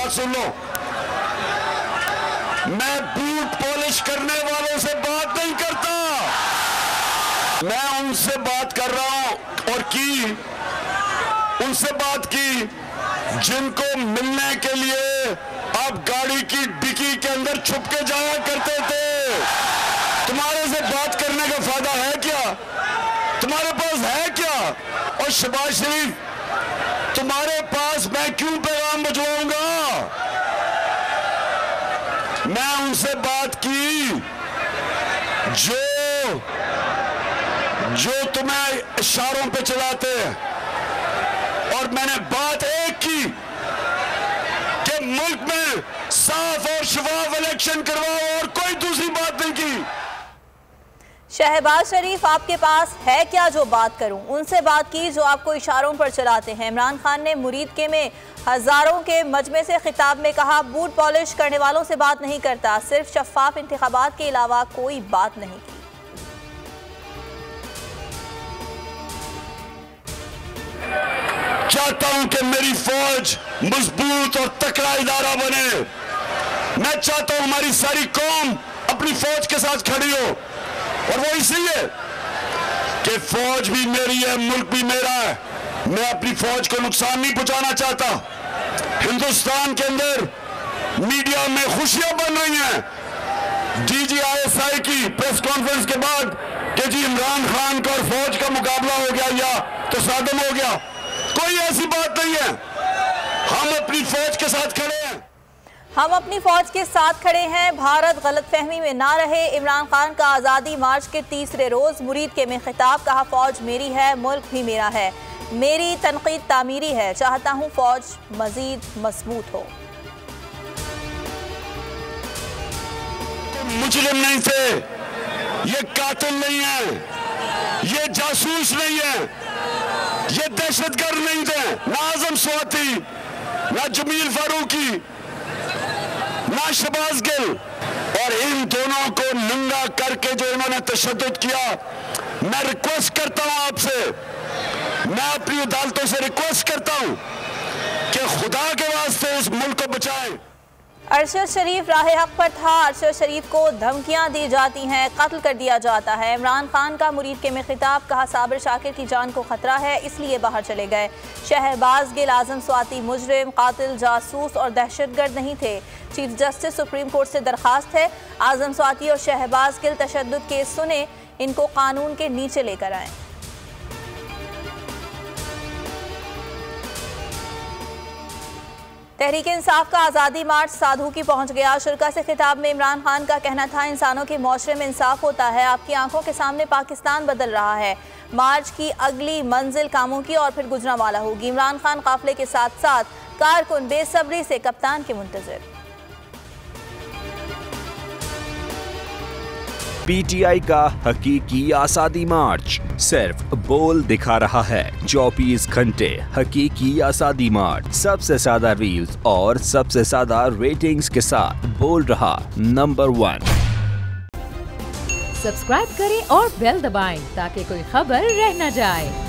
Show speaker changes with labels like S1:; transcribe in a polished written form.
S1: बात सुन लो, मैं boot polish करने वालों से बात नहीं करता, मैं उनसे बात कर रहा हूं और उनसे बात की जिनको मिलने के लिए आप गाड़ी की डिक्की के अंदर छुप के जाया करते थे। तुम्हारे से बात करने का फायदा है क्या? तुम्हारे पास है क्या? और शहबाज शरीफ, तुम्हारे पास मैं क्यों पैगाम भिजवाऊंगा? मैं उनसे बात की जो तुम्हें इशारों पे चलाते हैं, और मैंने बात एक की कि मुल्क में साफ और शफाफ इलेक्शन करवाओ, और कोई दूसरी बात नहीं की।
S2: शहबाज शरीफ, आपके पास है क्या जो बात करूं? उनसे बात की जो आपको इशारों पर चलाते हैं। इमरान खान ने मुरीदके में हजारों के मजमे से खिताब में कहा, बूट पॉलिश करने वालों से बात नहीं करता, सिर्फ शफाफ इंतखाबात के अलावा कोई बात नहीं की।
S1: चाहता हूं कि मेरी फौज मजबूत और तकड़ा इदारा बने। मैं चाहता हूं हमारी सारी कौम अपनी फौज के साथ खड़ी हो, और वो इसलिए कि फौज भी मेरी है, मुल्क भी मेरा है। मैं अपनी फौज को नुकसान नहीं पहुंचाना चाहता। हिंदुस्तान के अंदर मीडिया में खुशियां बन रही हैं DGISI की प्रेस कॉन्फ्रेंस के बाद कि जी इमरान खान का और फौज का मुकाबला हो गया या तसादम हो गया। कोई ऐसी बात नहीं है, हम अपनी फौज के साथ खड़े हैं।
S2: हम अपनी फौज के साथ खड़े हैं, भारत गलतफहमी में ना रहे। इमरान खान का आज़ादी मार्च के तीसरे रोज मुरीदके में खिताब, कहा फौज मेरी है, मुल्क भी मेरा है, मेरी तनकीद तामीरी है, चाहता हूं फौज मजीद मजबूत हो।
S1: मुजरिम नहीं थे, ये कातिल नहीं है, ये जासूस नहीं है, ये दहशतगर्द नहीं थे। ना आजम स्वाति, ना जमील फारूकी, ना शहबाज गिल, और इन दोनों को नंगा करके जो इन्होंने तशद्दुद किया, मैं रिक्वेस्ट करता हूं आपसे, मैं अपनी अदालतों से रिक्वेस्ट करता हूं कि खुदा के वास्ते इस मुल्क को बचाएं।
S2: अरशद शरीफ राह हक पर था, अरशद शरीफ को धमकियां दी जाती हैं, कत्ल कर दिया जाता है। इमरान खान का मुरीदके में खिताब, कहा साबिर शाकिर की जान को खतरा है, इसलिए बाहर चले गए। शहबाज गिल, आजम स्वाति मुजरिम, कातिल, जासूस और दहशतगर्द नहीं थे। चीफ जस्टिस सुप्रीम कोर्ट से दरखास्त है, आजम स्वाति और शहबाज गिल तशद्दुद केस सुने, इनको कानून के नीचे लेकर आए। तहरीक इंसाफ का आज़ादी मार्च साधु की पहुंच गया। शुरका से खिताब में इमरान खान का कहना था, इंसानों के मुआशरे में इंसाफ होता है, आपकी आंखों के सामने पाकिस्तान बदल रहा है। मार्च की अगली मंजिल कामों की और फिर गुजरांवाला होगी। इमरान खान काफिले के साथ साथ कारकुन बेसब्री से कप्तान के मुंतजिर।
S3: PTI का हकीकी आज़ादी मार्च सिर्फ बोल दिखा रहा है। 24 घंटे हकीकी आज़ादी मार्च, सबसे ज्यादा रील्स और सबसे ज्यादा रेटिंग्स के साथ बोल रहा नंबर 1।
S4: सब्सक्राइब करें और बेल दबाएं ताकि कोई खबर रह न जाए।